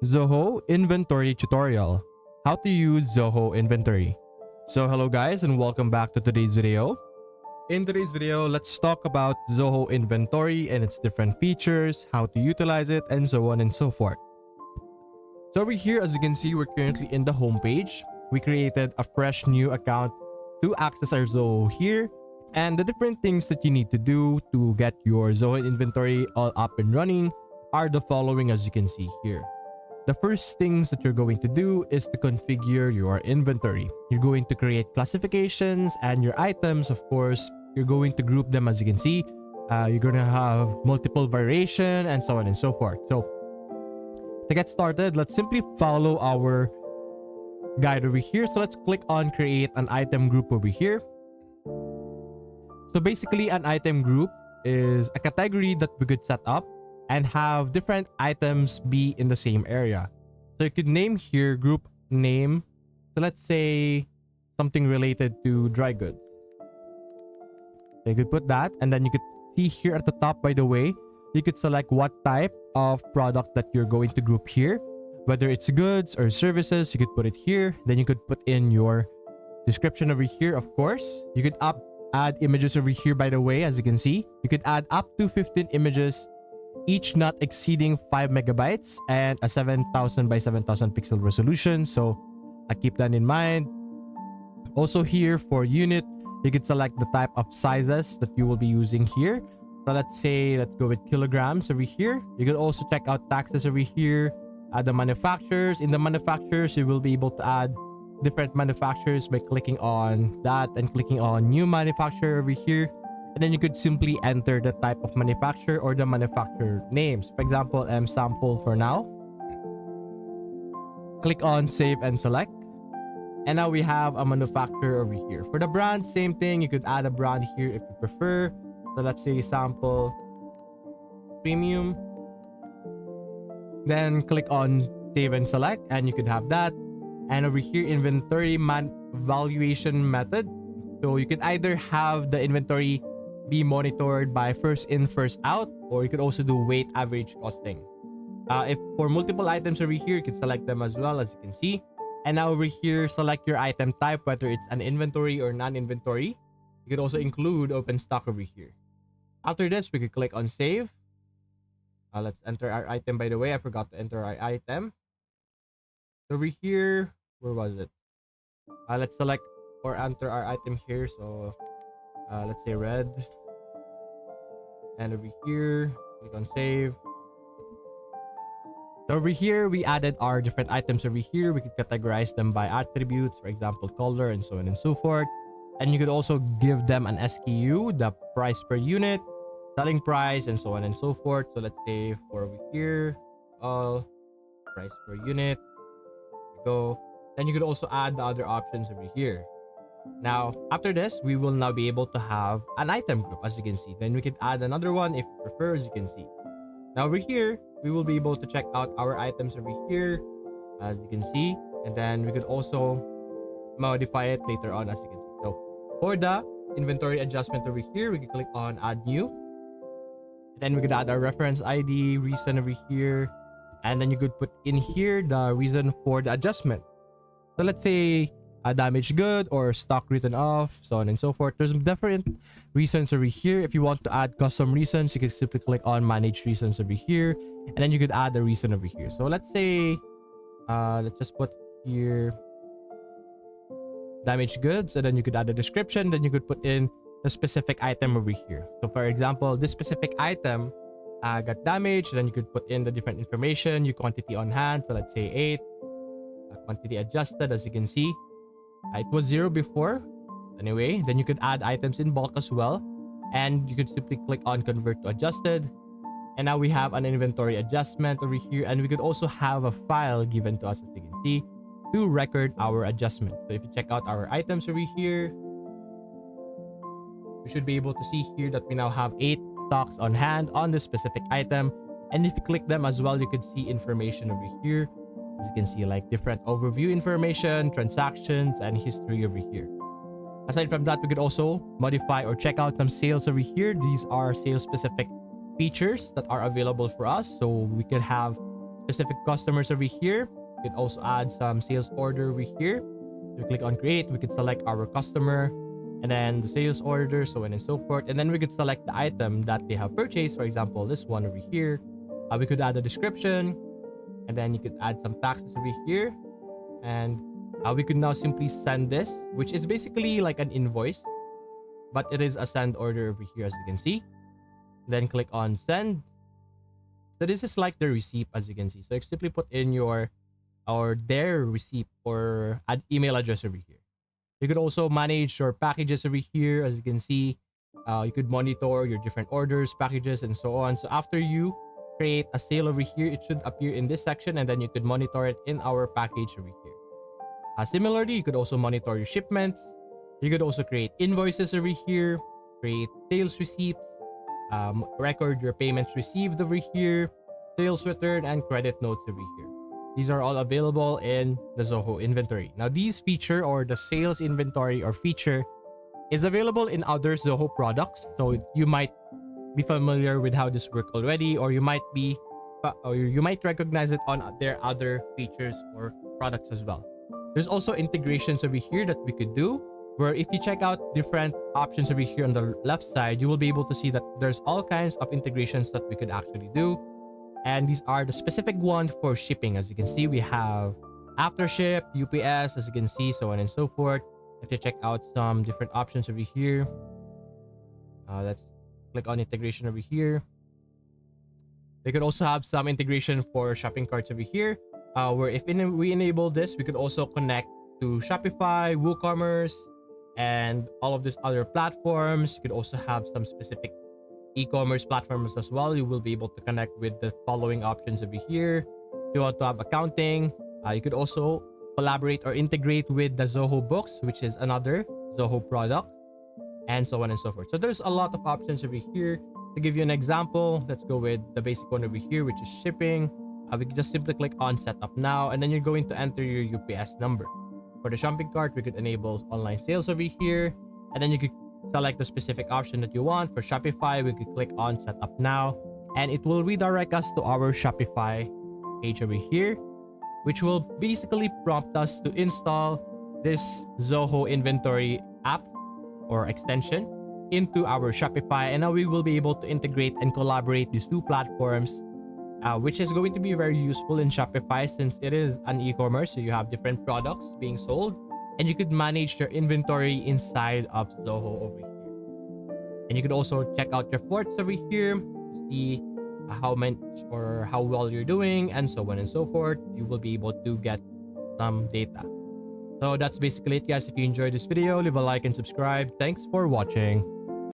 Zoho Inventory tutorial. How to use Zoho Inventory. So hello guys and welcome back to today's video. In today's video, let's talk about Zoho Inventory and its different features, how to utilize it, and so on and so forth. So over here, as you can see, we're currently in the home page. We created a fresh new account to access our Zoho here, and the different things that you need to do to get your Zoho Inventory all up and running are the following, as you can see here. The first things that you're going to do is to configure your inventory. You're going to create classifications and your items, of course, you're going to group them as you can see. You're going to have multiple variation and so on and so forth. So to get started, let's simply follow our guide over here. So let's click on create an item group over here. So basically an item group is a category that we could set up and have different items be in the same area. So you could name here group name. So let's say something related to dry goods. So you could put that, and then you could see here at the top, by the way, you could select what type of product that you're going to group here. Whether it's goods or services, you could put it here. Then you could put in your description over here, of course. You could add images over here, by the way, as you can see. You could add up to 15 images, each not exceeding 5 megabytes and a 7000 by 7000 pixel resolution. So I keep that in mind. Also here for unit, you could select the type of sizes that you will be using here. So let's go with kilograms over here. You could also check out taxes over here. Add the manufacturers. In the manufacturers, you will be able to add different manufacturers by clicking on that and clicking on new manufacturer over here. And then you could simply enter the type of manufacturer or the manufacturer names. For example, sample for now. Click on save and select. And now we have a manufacturer over here. For the brand, same thing. You could add a brand here if you prefer. So let's say sample premium. Then click on save and select and you could have that. And over here, inventory valuation method. So you could either have the inventory be monitored by first in, first out, or you could also do weight average costing. If for multiple items over here, you could select them as well, as you can see. And now over here, select your item type, whether it's an inventory or non-inventory. You could also include open stock over here. After this, we could click on save. Let's enter our item. By the way, I forgot to enter our item. Over here, where was it? Let's select or enter our item here. So let's say red. And over here, click on save. So over here, we added our different items over here. We could categorize them by attributes, for example, color and so on and so forth. And you could also give them an SKU, the price per unit, selling price, and so on and so forth. So let's say for over here, all price per unit. There we go. Then you could also add the other options over here. Now, after this, we will now be able to have an item group, as you can see. Then we could add another one if you prefer, as you can see. Now over here, we will be able to check out our items over here, as you can see. And then we could also modify it later on, as you can see. So for the inventory adjustment over here, we can click on add new. And then we could add our reference ID, reason over here. And then you could put in here the reason for the adjustment. So let's say a damaged good or stock written off, so on and so forth. There's different reasons over here. If you want to add custom reasons, you can simply click on manage reasons over here, and then you could add a reason over here. So let's say let's just put here damaged goods, and then you could add a description. Then you could put in the specific item over here. So for example, this specific item got damaged, and then you could put in the different information, your quantity on hand. So let's say 8, quantity adjusted, as you can see. It was 0 before. Anyway, then you could add items in bulk as well. And you could simply click on convert to adjusted. And now we have an inventory adjustment over here. And we could also have a file given to us, as you can see, to record our adjustment. So if you check out our items over here, we should be able to see here that we now have 8 stocks on hand on this specific item. And if you click them as well, you could see information over here. As you can see, like different overview information, transactions, and history over here. Aside from that, we could also modify or check out some sales over here. These are sales specific features that are available for us. So we could have specific customers over here. You can also add some sales order over here. We click on create, we could select our customer and then the sales order, so on and so forth. And then we could select the item that they have purchased. For example, this one over here. We could add a description, and then you could add some taxes over here. And we could now simply send this, which is basically like an invoice, but it is a send order over here, as you can see. Then click on send. So this is like the receipt, as you can see. So you simply put in your or their receipt or add email address over here. You could also manage your packages over here, as you can see. You could monitor your different orders, packages, and so on. So after you create a sale over here, it should appear in this section, and then you could monitor it in our package over here. Similarly, you could also monitor your shipments. You could also create invoices over here, create sales receipts, record your payments received over here, sales return, and credit notes over here. These are all available in the Zoho Inventory. Now, these feature or the sales inventory or feature is available in other Zoho products. So you might be familiar with how this works already, or you might recognize it on their other features or products as well. There's also integrations over here that we could do, where if you check out different options over here on the left side, you will be able to see that there's all kinds of integrations that we could actually do. And these are the specific one for shipping. As you can see, we have Aftership, UPS, as you can see, so on and so forth. If you check out some different options over here, let's click on integration over here. They could also have some integration for shopping carts over here, where if we enable this, we could also connect to Shopify, WooCommerce, and all of these other platforms. You could also have some specific e-commerce platforms as well. You will be able to connect with the following options over here. If you want to have accounting, you could also collaborate or integrate with the Zoho Books, which is another Zoho product, and so on and so forth. So there's a lot of options over here. To give you an example, let's go with the basic one over here, which is shipping. We can just simply click on setup now, and then you're going to enter your UPS number. For the shopping cart, we could enable online sales over here, and then you could select the specific option that you want. For Shopify, we could click on setup now, and it will redirect us to our Shopify page over here, which will basically prompt us to install this Zoho Inventory app or extension into our Shopify. And now we will be able to integrate and collaborate these two platforms, which is going to be very useful in Shopify since it is an e-commerce. So you have different products being sold, and you could manage your inventory inside of Zoho over here. And you could also check out your reports over here to see how much or how well you're doing, and so on and so forth. You will be able to get some data. So that's basically it, guys. If you enjoyed this video, leave a like and subscribe. Thanks for watching.